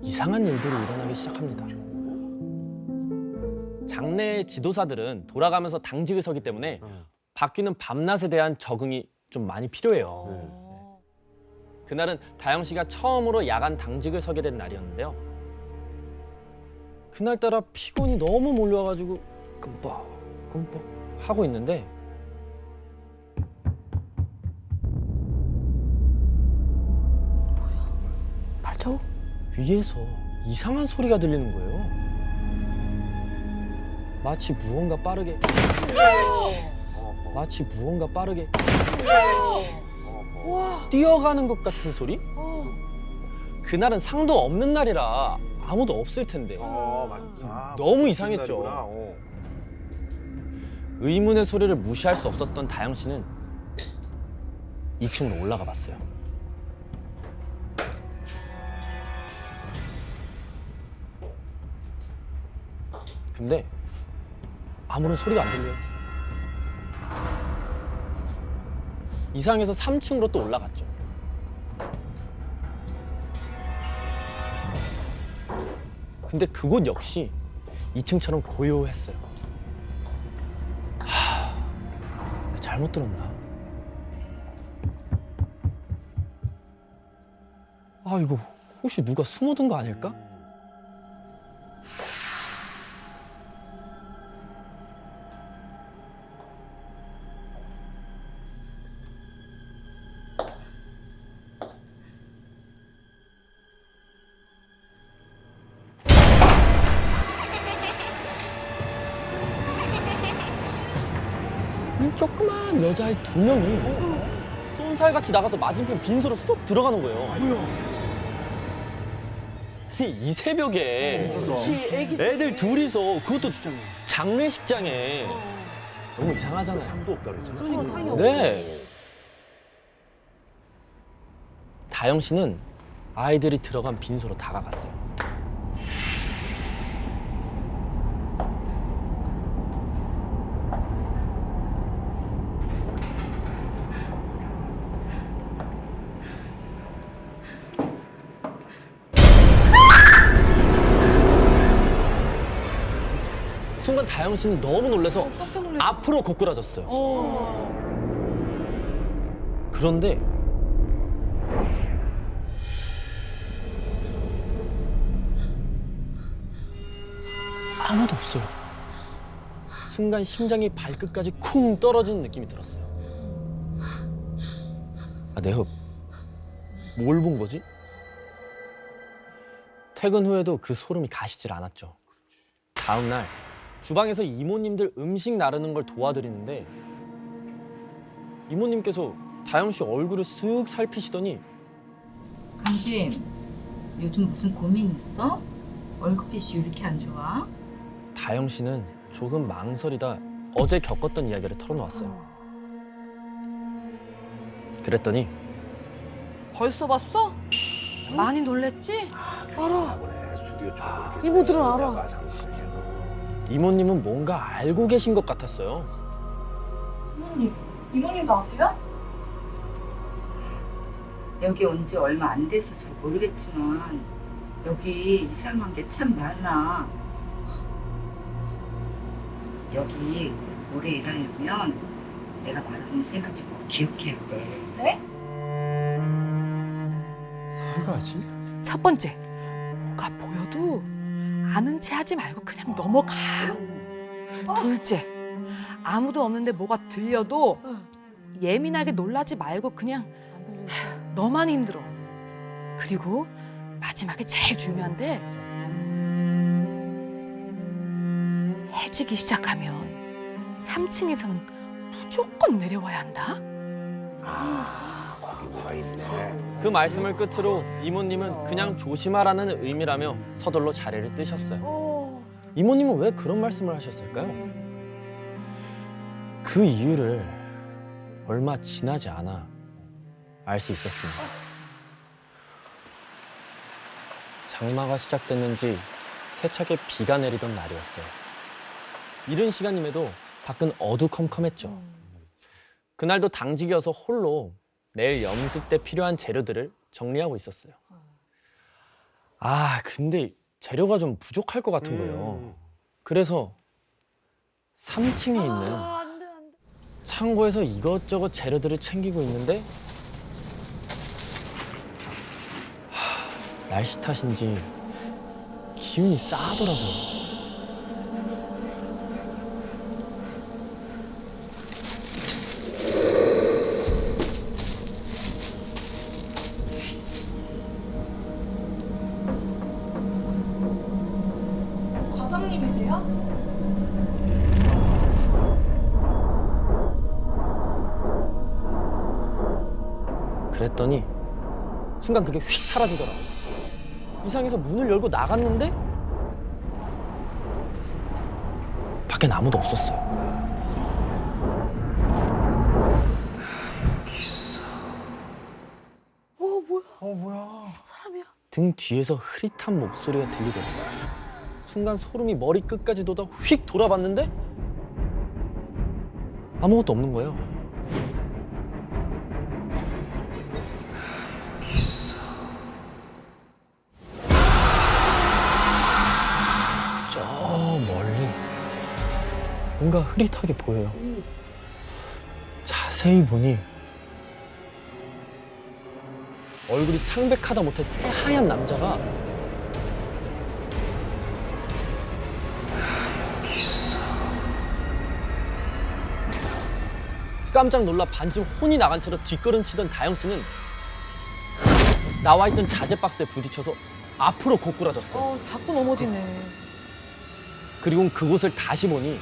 이상한 일들이 일어나기 시작합니다. 장례 지도사들은 돌아가면서 당직을 서기 때문에 바뀌는 밤낮에 대한 적응이 좀 많이 필요해요. 그날은 다영 씨가 처음으로 야간 당직을 서게 된 날이었는데요. 그날따라 피곤이 너무 몰려와가지고 끔뻑끔뻑 하고 있는데 발자국? 위에서 이상한 소리가 들리는 거예요. 마치 무언가 빠르게 뛰어가는 것 같은 소리? 그날은 상도 없는 날이라 아무도 없을 텐데 너무 이상했죠. 의문의 소리를 무시할 수 없었던 다영 씨는 2층으로 올라가 봤어요. 근데 아무런 소리가 안 들려요. 이상해서 3층으로 또 올라갔죠. 근데 그곳 역시 2층처럼 고요했어요. 내가 잘못 들었나? 이거 혹시 누가 숨어든 거 아닐까? 조그만 여자아이 2명이 쏜살같이 나가서 맞은편 빈소로 쏙 들어가는 거예요. 이 새벽에 애들 둘이서 그것도 장례식장에 너무 이상하잖아요. 상도 없다 그랬잖아. 네. 다영 씨는 아이들이 들어간 빈소로 다가갔어요. 순간 다영 씨는 너무 놀라서 앞으로 고꾸라졌어요. 그런데 아무도 없어요. 순간 심장이 발끝까지 쿵 떨어지는 느낌이 들었어요. 내가 뭘 본 거지? 퇴근 후에도 그 소름이 가시질 않았죠. 다음 날 주방에서 이모님들 음식 나르는 걸 도와드리는데 이모님께서 다영 씨 얼굴을 쓱 살피시더니 강주임, 요즘 무슨 고민 있어? 월급빛이 왜 이렇게 안 좋아? 다영 씨는 조금 망설이다 어제 겪었던 이야기를 털어놓았어요. 그랬더니 벌써 봤어? 많이 놀랬지? 알아. 이모들은 알아. 이모님은 뭔가 알고 계신 것 같았어요. 이모님도 아세요? 여기 온 지 얼마 안 돼서 잘 모르겠지만 여기 이상한 게 참 많아. 여기 오래 일하려면 내가 말하는 세 가지 꼭 기억해야 돼. 네? 세 가지? 첫 번째, 뭐가 보여도 아는 체 하지 말고 그냥 넘어가. 둘째, 아무도 없는데 뭐가 들려도 예민하게 놀라지 말고 그냥 너만 힘들어. 그리고 마지막에 제일 중요한데 해지기 시작하면 3층에서는 무조건 내려와야 한다. 거기 뭐가 있네. 그 말씀을 끝으로 이모님은 그냥 조심하라는 의미라며 서둘러 자리를 뜨셨어요. 이모님은 왜 그런 말씀을 하셨을까요? 그 이유를 얼마 지나지 않아 알 수 있었습니다. 장마가 시작됐는지 세차게 비가 내리던 날이었어요. 이른 시간임에도 밖은 어두컴컴했죠. 그날도 당직이어서 홀로 내일 염습 때 필요한 재료들을 정리하고 있었어요. 근데 재료가 좀 부족할 것 같은 거예요. 그래서 3층에 있는 창고에서 이것저것 재료들을 챙기고 있는데 날씨 탓인지 기운이 싸더라고요. 과장님이세요? 그랬더니 순간 그게 휙 사라지더라고요. 이상해서 문을 열고 나갔는데 밖엔 아무도 없었어요. 여기 있어. 뭐야? 사람이야? 등 뒤에서 흐릿한 목소리가 들리더라고요. 순간 소름이 머리 끝까지 돋아 휙 돌아봤는데 아무것도 없는 거예요. 여기 있어. 저 멀리 뭔가 흐릿하게 보여요. 자세히 보니 얼굴이 창백하다 못해 새하얀 남자가 여기 있어. 깜짝 놀라 반쯤 혼이 나간 채로 뒷걸음치던 다영 씨는 나와 있던 자재 박스에 부딪혀서 앞으로 고꾸라졌어요. 자꾸 넘어지네. 그리고 그곳을 다시 보니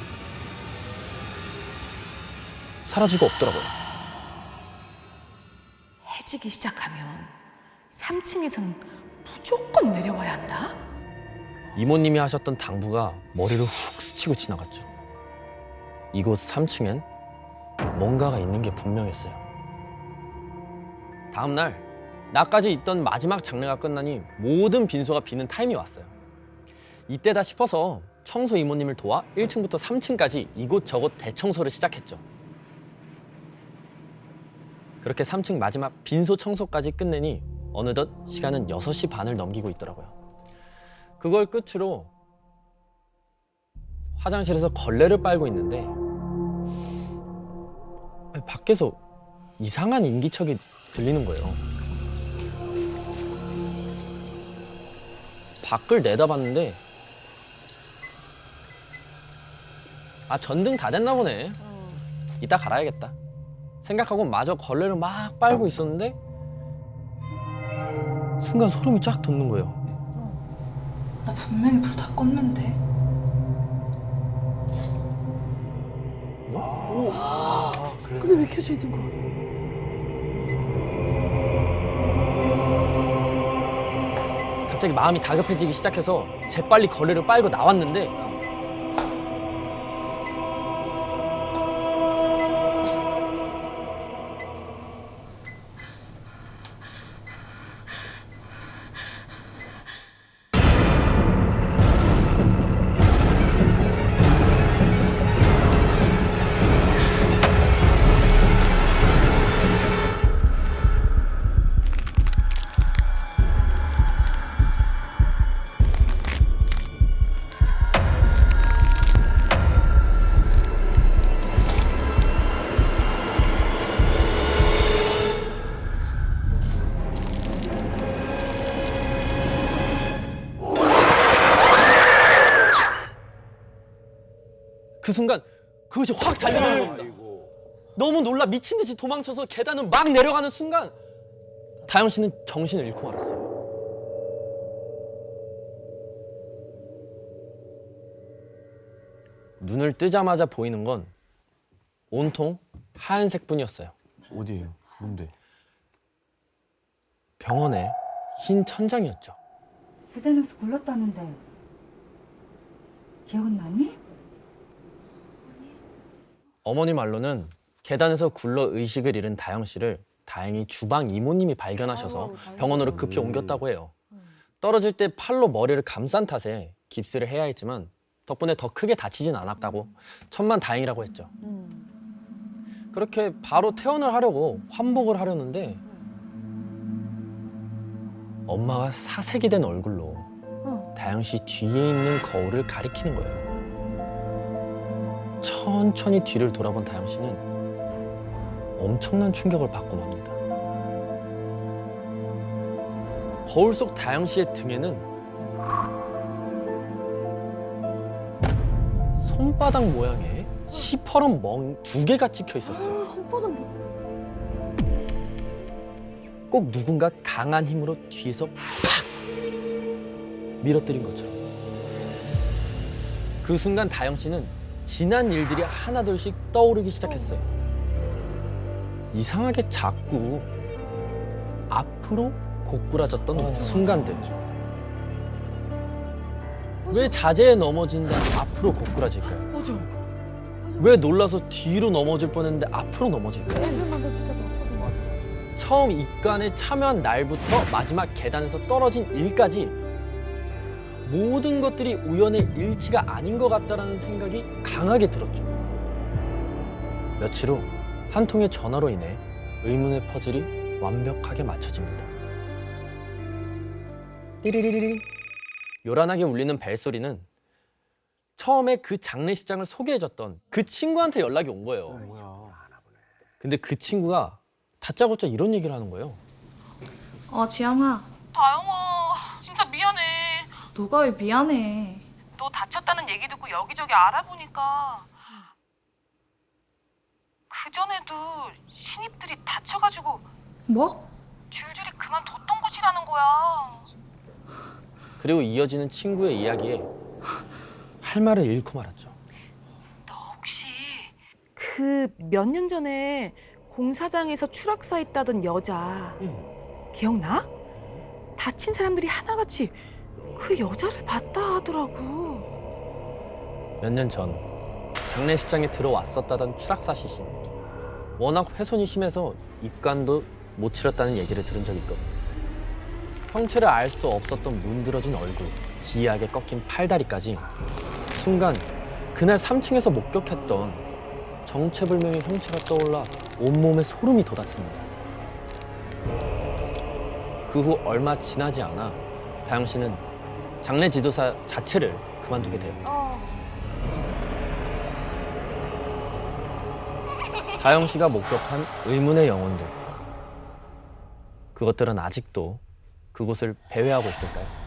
사라지고 없더라고요. 해지기 시작하면 3층에서는 무조건 내려와야 한다. 이모님이 하셨던 당부가 머리를 훅 스치고 지나갔죠. 이곳 3층엔 뭔가가 있는 게 분명했어요. 다음 날 나까지 있던 마지막 장례가 끝나니 모든 빈소가 비는 타임이 왔어요. 이때다 싶어서 청소 이모님을 도와 1층부터 3층까지 이곳저곳 대청소를 시작했죠. 그렇게 3층 마지막 빈소 청소까지 끝내니 어느덧 시간은 6시 반을 넘기고 있더라고요. 그걸 끝으로 화장실에서 걸레를 빨고 있는데 아니, 밖에서 이상한 인기척이 들리는 거예요. 밖을 내다봤는데 아, 전등 다 됐나 보네. 이따 갈아야겠다 생각하고 마저 걸레를 막 빨고 있었는데 순간 소름이 쫙 돋는 거예요. 나 분명히 불 다 껐는데. 근데 왜 켜져 있는 거야? 갑자기 마음이 다급해지기 시작해서 재빨리 걸레를 빨고 나왔는데 그 순간 그것이 확 달려오는 겁니다. 너무 놀라 미친 듯이 도망쳐서 계단을 막 내려가는 순간 다영 씨는 정신을 잃고 말았어요. 눈을 뜨자마자 보이는 건 온통 하얀색뿐이었어요. 어디예요? 뭔데? 병원의 흰 천장이었죠. 계단에서 굴렀다는데 기억은 나니? 어머니 말로는 계단에서 굴러 의식을 잃은 다영 씨를 다행히 주방 이모님이 발견하셔서 병원으로 급히 옮겼다고 해요. 떨어질 때 팔로 머리를 감싼 탓에 깁스를 해야 했지만 덕분에 더 크게 다치진 않았다고 천만다행이라고 했죠. 그렇게 바로 퇴원을 하려고 환복을 하려는데 엄마가 사색이 된 얼굴로 다영 씨 뒤에 있는 거울을 가리키는 거예요. 천천히 뒤를 돌아본 다영 씨는 엄청난 충격을 받고 맙니다. 거울 속 다영 씨의 등에는 손바닥 모양의 시퍼런 멍 2개가 찍혀 있었어요. 손바닥 뭐? 꼭 누군가 강한 힘으로 뒤에서 팍 밀어뜨린 것처럼. 그 순간 다영 씨는 지난 일들이 하나둘씩 떠오르기 시작했어요. 이상하게 자꾸 앞으로 고꾸라졌던 순간들. 왜 자제에 넘어진다 앞으로 고꾸라질까요? 맞아. 왜 놀라서 뒤로 넘어질 뻔했는데 앞으로 넘어질까요? 애들 만났을 때도 아빠도 처음 입관에 참여한 날부터 마지막 계단에서 떨어진 일까지 모든 것들이 우연의 일치가 아닌 것 같다는 생각이 강하게 들었죠. 며칠 후 한 통의 전화로 인해 의문의 퍼즐이 완벽하게 맞춰집니다. 띠리리리리 요란하게 울리는 벨소리는 처음에 그 장례식장을 소개해줬던 그 친구한테 연락이 온 거예요. 근데 그 친구가 다짜고짜 이런 얘기를 하는 거예요. 지영아. 다영아, 진짜 미안해. 너가 왜 미안해? 너 다쳤다는 얘기 듣고 여기저기 알아보니까 그전에도 신입들이 다쳐가지고 뭐? 줄줄이 그만뒀던 곳이라는 거야. 그리고 이어지는 친구의 이야기에 할 말을 잃고 말았죠. 혹시 그 몇 년 전에 공사장에서 추락사 있다던 여자 기억나? 다친 사람들이 하나같이 그 여자를 봤다 하더라고. 몇 년 전 장례식장에 들어왔었다던 추락사 시신. 워낙 훼손이 심해서 입관도 못 치렀다는 얘기를 들은 적이 있거든요. 형체를 알 수 없었던 문드러진 얼굴, 기이하게 꺾인 팔다리까지 순간 그날 3층에서 목격했던 정체불명의 형체가 떠올라 온몸에 소름이 돋았습니다. 그 후 얼마 지나지 않아 다영 씨는 장례 지도사 자체를 그만두게 돼요. 다영 씨가 목격한 의문의 영혼들. 그것들은 아직도 그곳을 배회하고 있을까요?